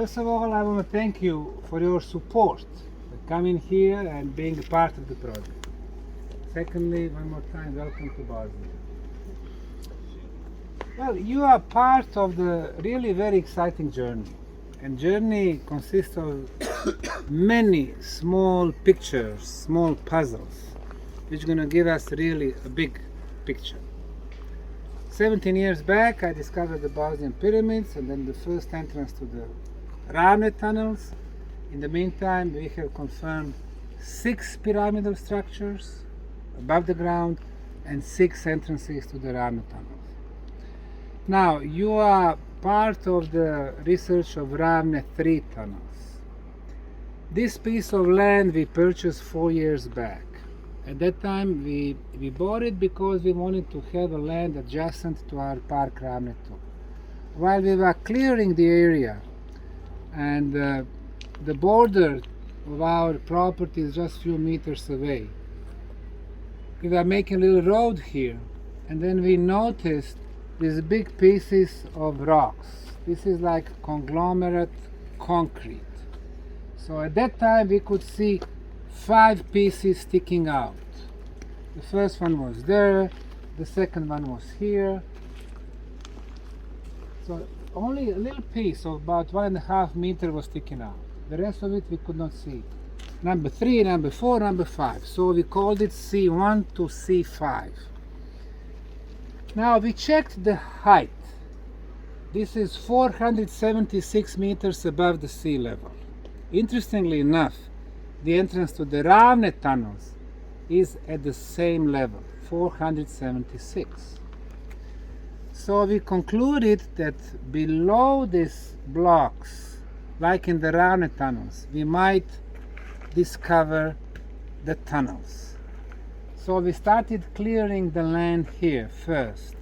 First of all, I want to thank you for your support, coming here and being a part of the project. Secondly, one more time, welcome to Bosnia. Well, you are part of the really very exciting journey. And journey consists of many small pictures, small puzzles, which are going to give us really a big picture. 17 years back, I discovered the Bosnian Pyramids and then the first entrance to the Ravne tunnels. In the meantime, we have confirmed 6 pyramidal structures above the ground and 6 entrances to the Ravne tunnels. Now, you are part of the research of Ravne 3 tunnels. This piece of land we purchased 4 years back. At that time, we bought it because we wanted to have a land adjacent to our park Ravne 2. While we were clearing the area, and the border of our property is just a few meters away, we were making a little road here, and then we noticed these big pieces of rocks. This is like conglomerate concrete. So at that time we could see 5 pieces sticking out. The first one was there, the second one was here. So only a little piece of about 1.5 meters was sticking out. The rest of it we could not see. Number 3, number 4, number 5. So we called it C1 to C5. Now we checked the height. This is 476 meters above the sea level. Interestingly enough, the entrance to the Ravne tunnels is at the same level, 476. So we concluded that below these blocks, like in the Ravne tunnels, we might discover the tunnels. So we started clearing the land here first.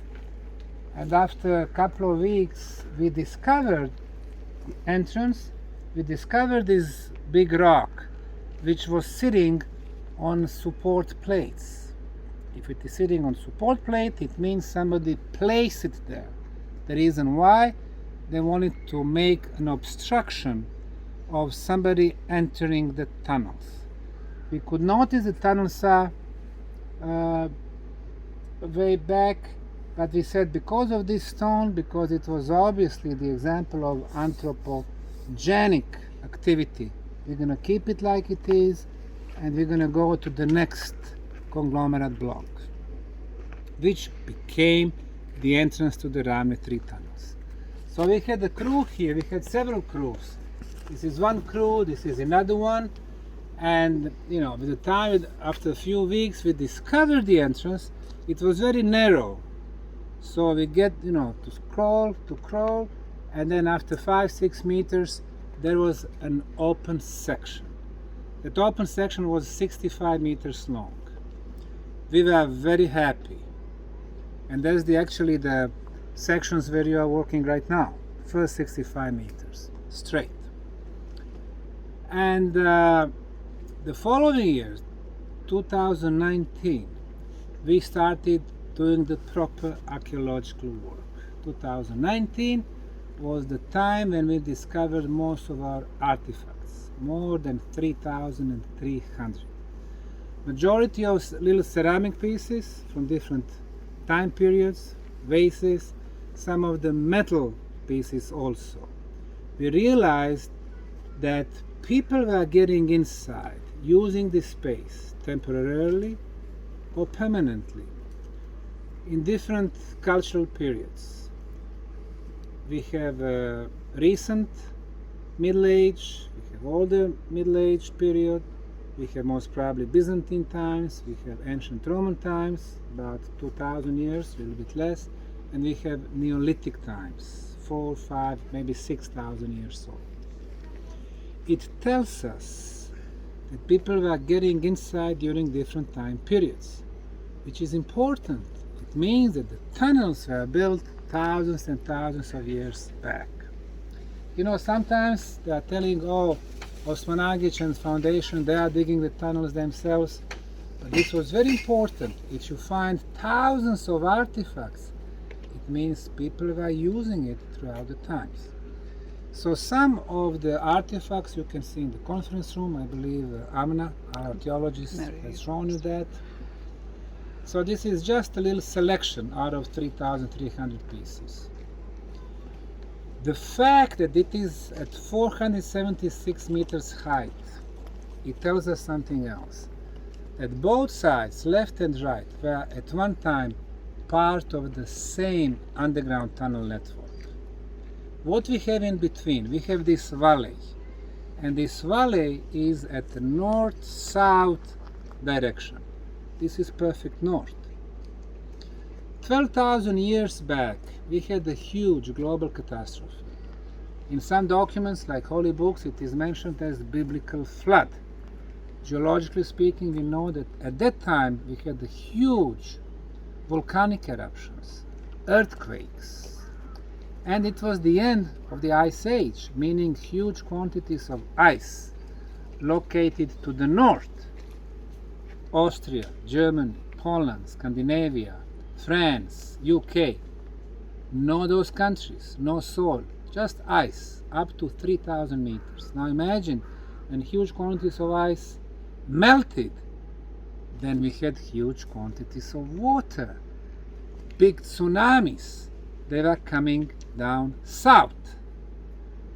And after a couple of weeks, we discovered the entrance. We discovered this big rock, which was sitting on support plates. If it is sitting on support plate, it means somebody placed it there. The reason why, they wanted to make an obstruction of somebody entering the tunnels. We could notice the tunnels are way back, but we said because of this stone, because it was obviously the example of anthropogenic activity, we're going to keep it like it is, and we're going to go to the next conglomerate block, which became the entrance to the Ravne 3 tunnels. So we had a crew here, we had several crews. This is one crew, this is another one, and with the time, after a few weeks, we discovered the entrance. It was very narrow, so we get to crawl, and then after 5-6 meters, there was an open section. That open section was 65 meters long. We were very happy, and that's actually the sections where you are working right now. First 65 meters straight. And the following year, 2019, we started doing the proper archaeological work. 2019 was the time when we discovered most of our artifacts, more than 3,300. Majority of little ceramic pieces from different time periods, vases, some of the metal pieces also. We realized that people were getting inside, using this space temporarily or permanently in different cultural periods. We have a recent Middle Age, we have older Middle Age period, we have most probably Byzantine times, we have ancient Roman times, about 2,000 years, a little bit less, and we have Neolithic times, 4, 5, maybe 6,000 years old. It tells us that people were getting inside during different time periods, which is important. It means that the tunnels were built thousands and thousands of years back. Sometimes they are telling, Osmanagich and Foundation, they are digging the tunnels themselves. But this was very important. If you find thousands of artifacts, it means people were using it throughout the times. So some of the artifacts you can see in the conference room, I believe Amna, our archaeologist, has shown you that. So this is just a little selection out of 3,300 pieces. The fact that it is at 476 meters height, it tells us something else. That both sides, left and right, were at one time part of the same underground tunnel network. What we have in between, we have this valley, and this valley is at the north-south direction. This is perfect north. 12,000 years back, we had a huge global catastrophe. In some documents, like holy books, it is mentioned as the biblical flood. Geologically speaking, we know that at that time we had huge volcanic eruptions, earthquakes, and it was the end of the Ice Age, meaning huge quantities of ice located to the north. Austria, Germany, Poland, Scandinavia, France, UK. No those countries, no soil, just ice up to 3,000 meters. Now imagine when huge quantities of ice melted, then we had huge quantities of water. Big tsunamis, they were coming down south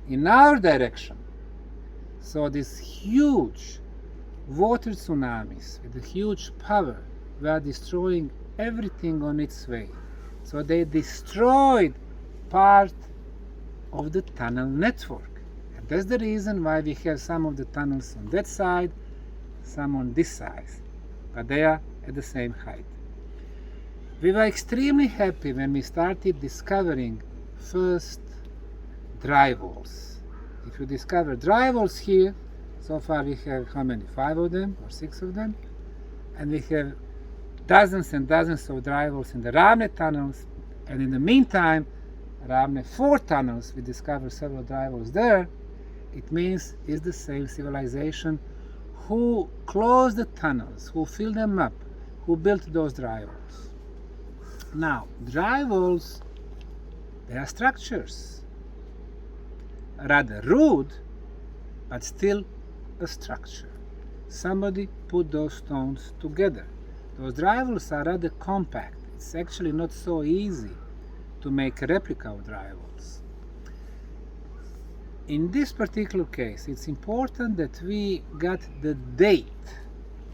in our direction. So these huge water tsunamis with a huge power were destroying everything on its way. So they destroyed part of the tunnel network. And that's the reason why we have some of the tunnels on that side, some on this side, but they are at the same height. We were extremely happy when we started discovering first drywalls. If you discover drywalls here, so far we have how many? 5 of them or 6 of them, and we have dozens and dozens of drywalls in the Ravne tunnels, and in the meantime, Ravne 4 tunnels, we discovered several drywalls there. It means it's the same civilization who closed the tunnels, who filled them up, who built those drywalls. Now, drywalls, they are structures, rather rude, but still a structure. Somebody put those stones together. Those drywalls are rather compact. It's actually not so easy to make a replica of drywalls. In this particular case, it's important that we got the date,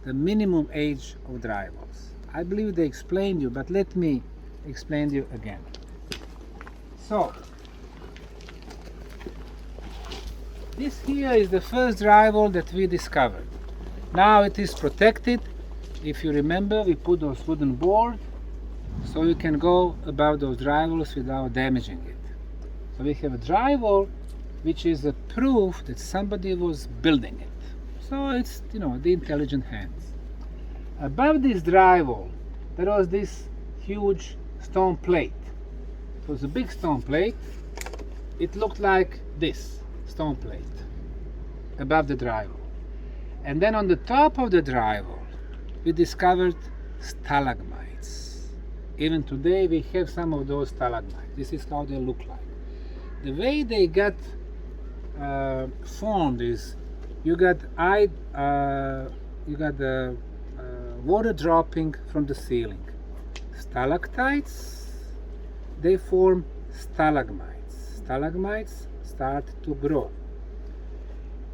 the minimum age of drywalls. I believe they explained you, but let me explain you again. So, this here is the first drywall that we discovered. Now it is protected. If you remember, we put those wooden boards so you can go about those drywalls without damaging it. So we have a drywall which is a proof that somebody was building it. So it's, the intelligent hands. Above this drywall, there was this huge stone plate. It was a big stone plate. It looked like this stone plate above the drywall. And then on the top of the drywall, we discovered stalagmites. Even today, we have some of those stalagmites. This is how they look like. The way they got formed is you got the water dropping from the ceiling. Stalactites, they form stalagmites. Stalagmites start to grow.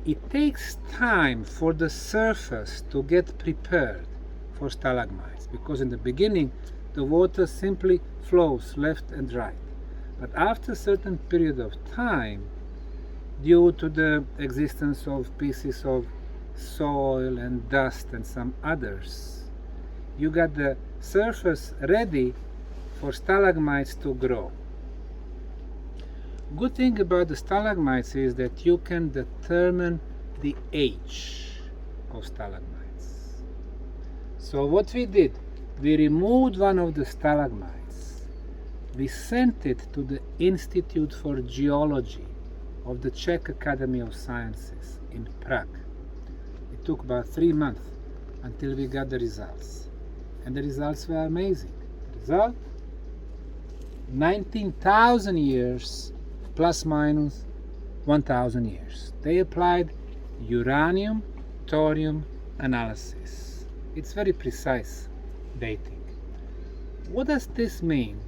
It takes time for the surface to get prepared for stalagmites, because in the beginning the water simply flows left and right. But after a certain period of time, due to the existence of pieces of soil and dust and some others, you got the surface ready for stalagmites to grow. Good thing about the stalagmites is that you can determine the age of stalagmites. So what we did, we removed one of the stalagmites. We sent it to the Institute for Geology of the Czech Academy of Sciences in Prague. It took about 3 months until we got the results. And the results were amazing. The result? 19,000 years plus minus 1,000 years. They applied uranium-thorium analysis. It's very precise dating. What does this mean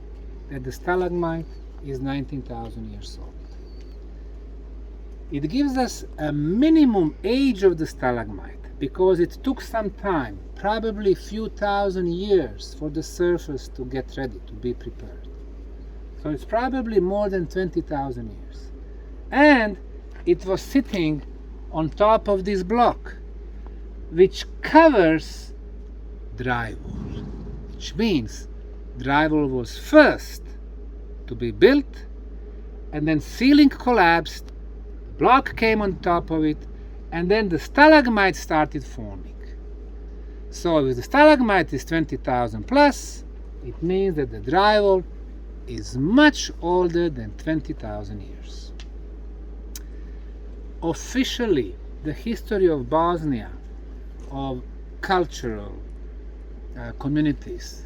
that the stalagmite is 19,000 years old? It gives us a minimum age of the stalagmite because it took some time, probably a few thousand years, for the surface to get ready, to be prepared. So it's probably more than 20,000 years. And it was sitting on top of this block, which covers drywall, which means drywall was first to be built, and then ceiling collapsed, block came on top of it, and then the stalagmite started forming. So if the stalagmite is 20,000 plus, it means that the drywall is much older than 20,000 years. Officially, the history of Bosnia, of cultural communities,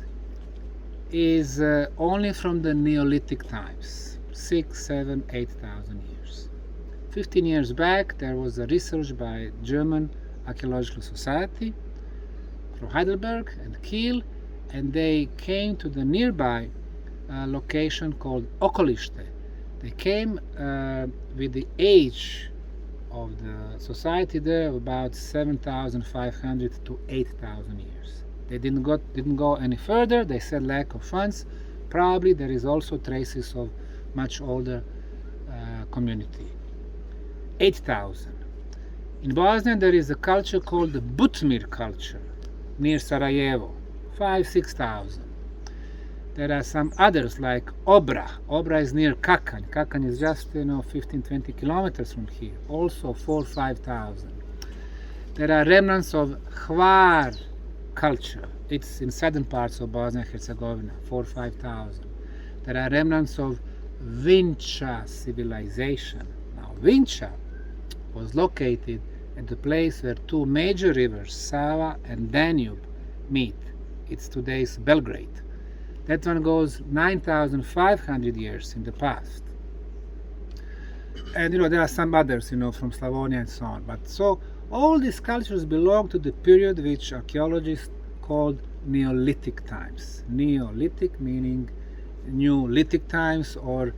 is only from the Neolithic times, 6, 7, 8,000 years. 15 years back, there was a research by German Archaeological Society from Heidelberg and Kiel, and they came to the nearby location called Okolište. They came with the age of the society there of about 7,500 to 8,000 years. They didn't go any further. They said lack of funds. Probably there is also traces of much older community. 8,000. In Bosnia there is a culture called the Butmir culture near Sarajevo, 5,000-6,000. There are some others like Obra. Obra is near Kakanj. Kakanj is just 15-20 kilometers from here, also 4,000-5,000. There are remnants of Hvar culture. It's in southern parts of Bosnia and Herzegovina, 4,000-5,000. There are remnants of Vinča civilization. Now, Vinča was located at the place where two major rivers, Sava and Danube, meet. It's today's Belgrade. That one goes 9,500 years in the past. And there are some others, from Slavonia and so on. But so all these cultures belong to the period which archaeologists called Neolithic times. Neolithic meaning new lithic times, or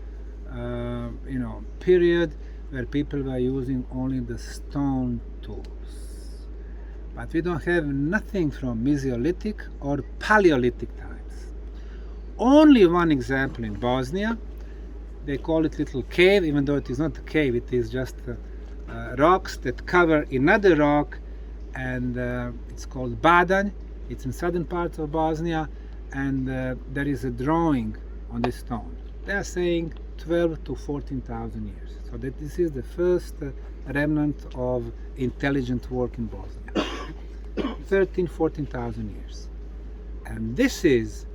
period where people were using only the stone tools. But we don't have nothing from Mesolithic or Paleolithic times. Only one example in Bosnia. They call it little cave, even though it is not a cave, it is just rocks that cover another rock, and it's called Badanj. It's in southern parts of Bosnia, and there is a drawing on this stone. They are saying 12 to 14,000 years. So that this is the first remnant of intelligent work in Bosnia. 13, 14,000 years. And this is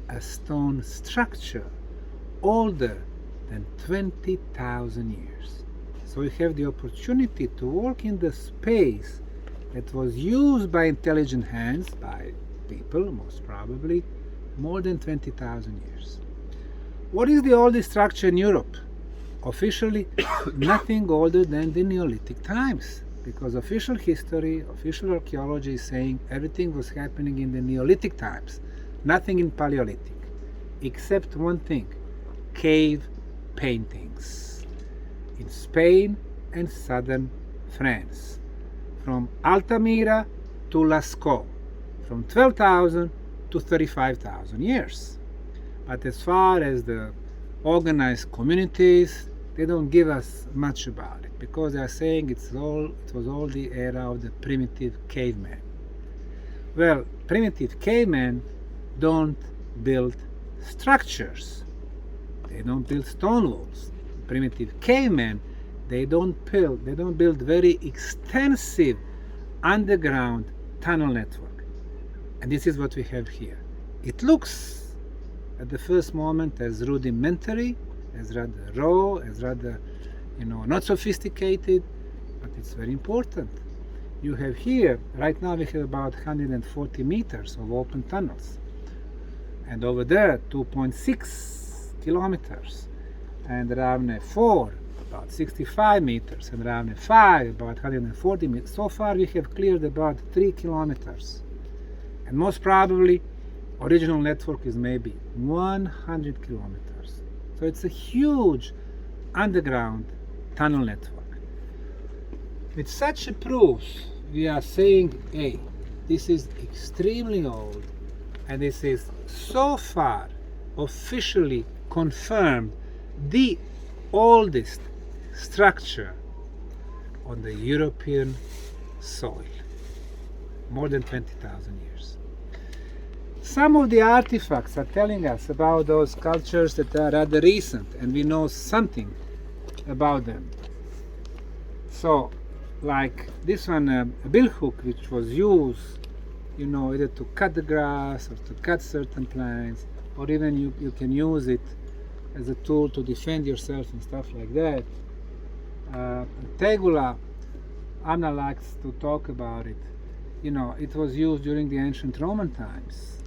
a stone structure older than 20,000 years. So we have the opportunity to work in the space that was used by intelligent hands, by people most probably, more than 20,000 years. What is the oldest structure in Europe? Officially, nothing older than the Neolithic times, because official history, official archaeology is saying everything was happening in the Neolithic times, nothing in Paleolithic, except one thing: cave paintings in Spain and southern France, from Altamira to Lascaux, from 12,000 to 35,000 years. But as far as the organized communities, they don't give us much about it, because they are saying it was all the era of the primitive caveman. Well, primitive cavemen don't build structures. They don't build stone walls. Primitive cavemen, they don't build very extensive underground tunnel network. And this is what we have here. It looks at the first moment as rudimentary, as rather raw, as rather not sophisticated, but it's very important. You have here, right now we have about 140 meters of open tunnels, and over there 2.6 kilometers, and Ravne 4, about 65 meters, and Ravne 5 about 140 meters. So far we have cleared about 3 kilometers. And most probably original network is maybe 100 kilometers. So it's a huge underground tunnel network. With such a proof, we are saying, hey, this is extremely old, and this is so far officially confirmed the oldest structure on the European soil, more than 20,000 years. Some of the artifacts are telling us about those cultures that are rather recent, and we know something about them. So, like this one, a billhook, which was used, either to cut the grass or to cut certain plants, or even you can use it as a tool to defend yourself and stuff like that. Tegula, Anna likes to talk about it. It was used during the ancient Roman times.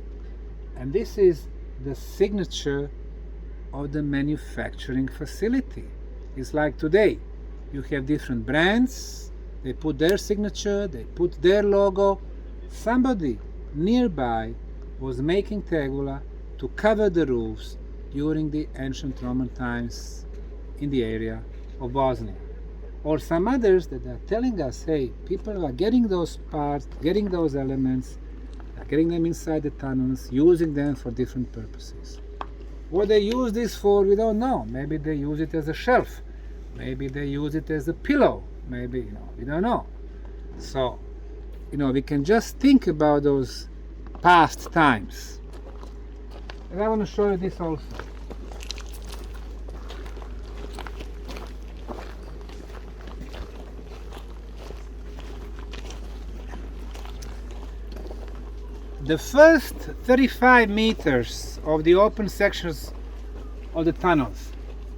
And this is the signature of the manufacturing facility. It's like today. You have different brands, they put their signature, they put their logo. Somebody nearby was making tegula to cover the roofs during the ancient Roman times in the area of Bosnia. Or some others that are telling us, hey, people are getting those parts, getting those elements, getting them inside the tunnels, using them for different purposes. What they use this for, we don't know. Maybe they use it as a shelf. Maybe they use it as a pillow. Maybe, we don't know. So, we can just think about those past times. And I want to show you this also. The first 35 meters of the open sections of the tunnels,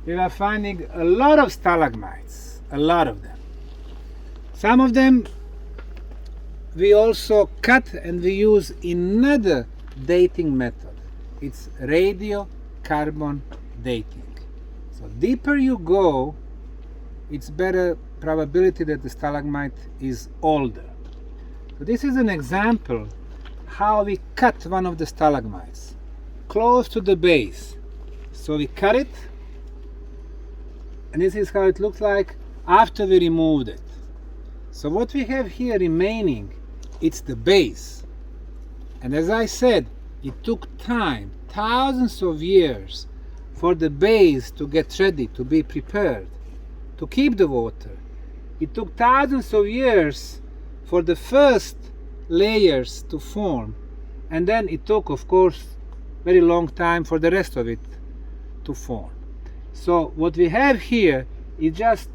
we are finding a lot of stalagmites, a lot of them. Some of them we also cut and we use another dating method. It's radiocarbon dating. So deeper you go, it's better probability that the stalagmite is older. So this is an example how we cut one of the stalagmites close to the base. So we cut it, and this is how it looks like after we removed it. So what we have here remaining, it's the base. And as I said, it took time, thousands of years, for the base to get ready, to be prepared, to keep the water. It took thousands of years for the first layers to form, and then it took, of course, very long time for the rest of it to form. So what we have here is just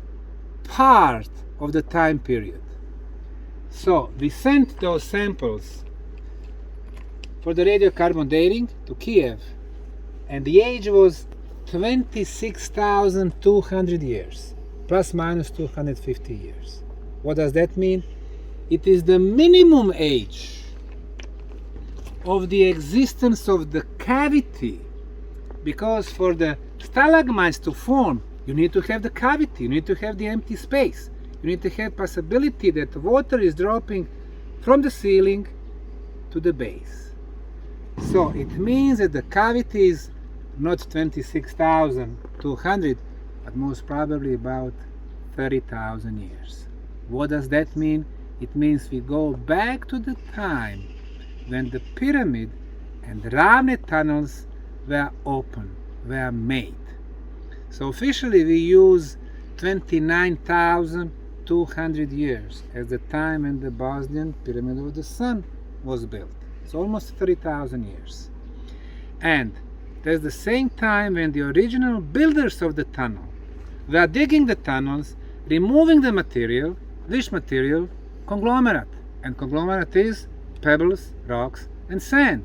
part of the time period. So we sent those samples for the radiocarbon dating to Kiev, and the age was 26,200 years, plus minus 250 years. What does that mean? It is the minimum age of the existence of the cavity, because for the stalagmites to form, you need to have the cavity, you need to have the empty space, you need to have possibility that water is dropping from the ceiling to the base. So it means that the cavity is not 26,200, but most probably about 30,000 years. What does that mean? It means we go back to the time when the pyramid and Ravne tunnels were open, were made. So officially we use 29,200 years as the time when the Bosnian Pyramid of the Sun was built. It's almost 30,000 years. And there's the same time when the original builders of the tunnel were digging the tunnels, removing the material. Which material? Conglomerate. And conglomerate is pebbles, rocks, and sand.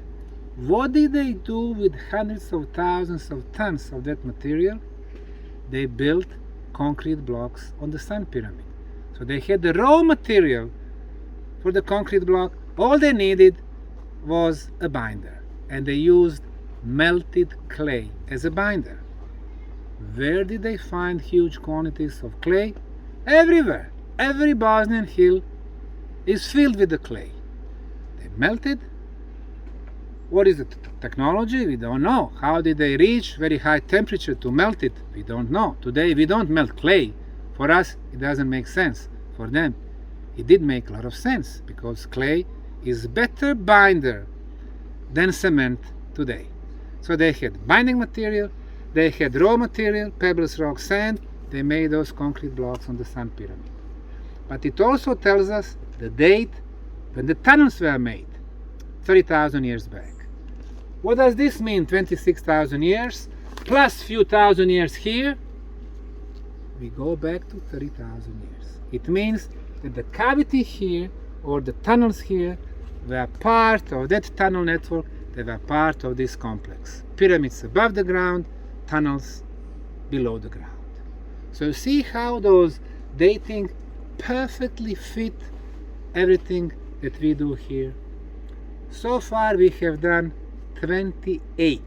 What did they do with hundreds of thousands of tons of that material? They built concrete blocks on the Sun Pyramid. So they had the raw material for the concrete block. All they needed was a binder, and they used melted clay as a binder. Where did they find huge quantities of clay? Everywhere. Every Bosnian hill is filled with the clay. They melted. What is the technology? We don't know. How did they reach very high temperature to melt it? We don't know. Today we don't melt clay. For us, it doesn't make sense. For them, it did make a lot of sense because clay is better binder than cement today. So they had binding material, they had raw material, pebbles, rock, sand. They made those concrete blocks on the Sun Pyramid. But it also tells us the date when the tunnels were made, 30,000 years back. What does this mean, 26,000 years, plus few thousand years here? We go back to 30,000 years. It means that the cavity here, or the tunnels here, were part of that tunnel network, they were part of this complex. Pyramids above the ground, tunnels below the ground. So you see how those dating perfectly fit everything that we do here. So far we have done 28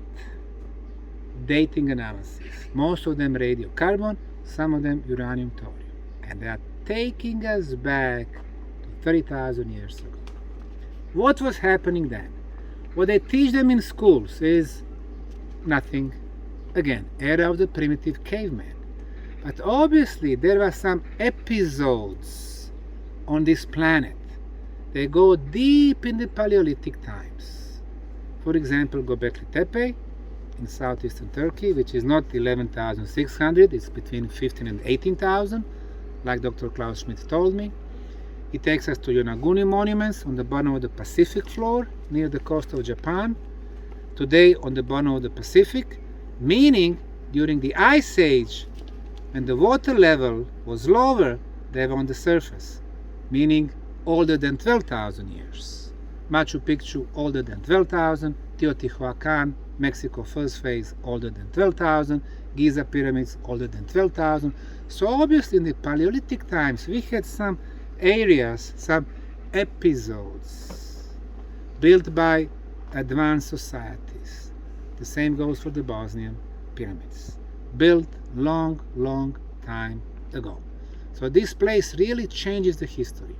dating analyses, most of them radiocarbon, some of them uranium-thorium, and they are taking us back to 30,000 years ago. What was happening then? What they teach them in schools is nothing. Again, era of the primitive caveman. But obviously there were some episodes on this planet. They go deep in the Paleolithic times. For example, Göbekli Tepe in southeastern Turkey, which is not 11,600, it's between 15 and 18,000, like Dr. Klaus Schmidt told me. It takes us to Yonaguni monuments on the bottom of the Pacific floor, near the coast of Japan. Today on the bottom of the Pacific, meaning during the Ice Age, when the water level was lower, they were on the surface, meaning older than 12,000 years. Machu Picchu older than 12,000, Teotihuacan, Mexico first phase older than 12,000, Giza pyramids older than 12,000. So obviously in the Paleolithic times we had some areas, some episodes built by advanced societies. The same goes for the Bosnian pyramids, built long time ago. So this place really changes the history.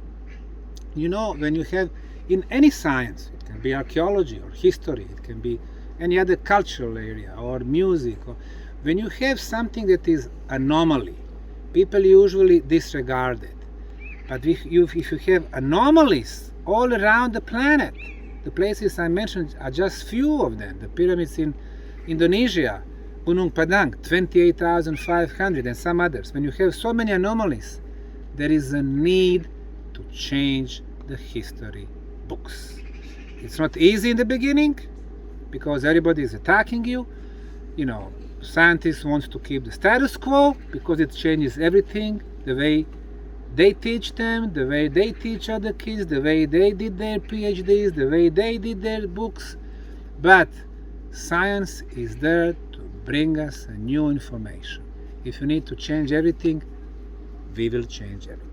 You know, when you have in any science, it can be archaeology or history, it can be any other cultural area or music, or when you have something that is anomaly, people usually disregard it. But if you have anomalies all around the planet, the places I mentioned are just few of them. The pyramids in Indonesia, Gunung Padang, 28,500, and some others. When you have so many anomalies, there is a need to change the history books. It's not easy in the beginning because everybody is attacking you. You know, scientists want to keep the status quo because it changes everything, the way they teach them, the way they teach other kids, the way they did their PhDs, the way they did their books. But science is there to bring us a new information. If you need to change everything, we will change everything.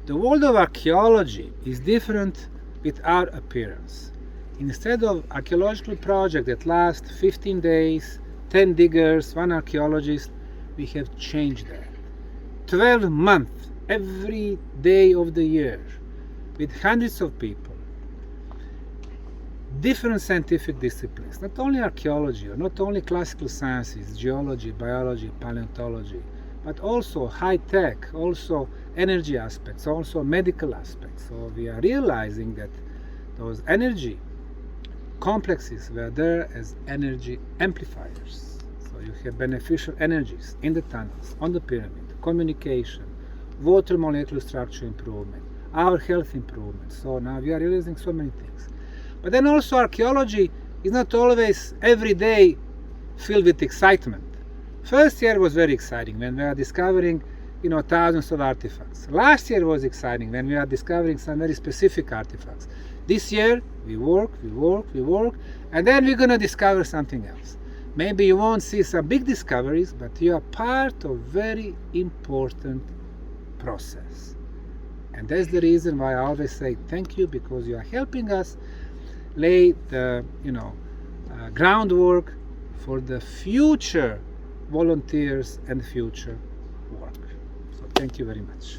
The world of archaeology is different with our appearance. Instead of archaeological project that lasts 15 days, 10 diggers, 1 archaeologist, we have changed that. 12 months every day of the year with hundreds of people, different scientific disciplines, not only archaeology or not only classical sciences, geology, biology, paleontology, but also high tech, also energy aspects, also medical aspects. So we are realizing that those energy complexes were there as energy amplifiers. So you have beneficial energies in the tunnels, on the pyramid, communication, water molecular structure improvement, our health improvement. So now we are realizing so many things. But then also archaeology is not always every day filled with excitement. First year was very exciting when we are discovering, thousands of artifacts. Last year was exciting when we are discovering some very specific artifacts. This year we work, and then we're going to discover something else. Maybe you won't see some big discoveries, but you are part of very important process. And that's the reason why I always say thank you, because you are helping us lay the groundwork for the future volunteers and future work. So thank you very much.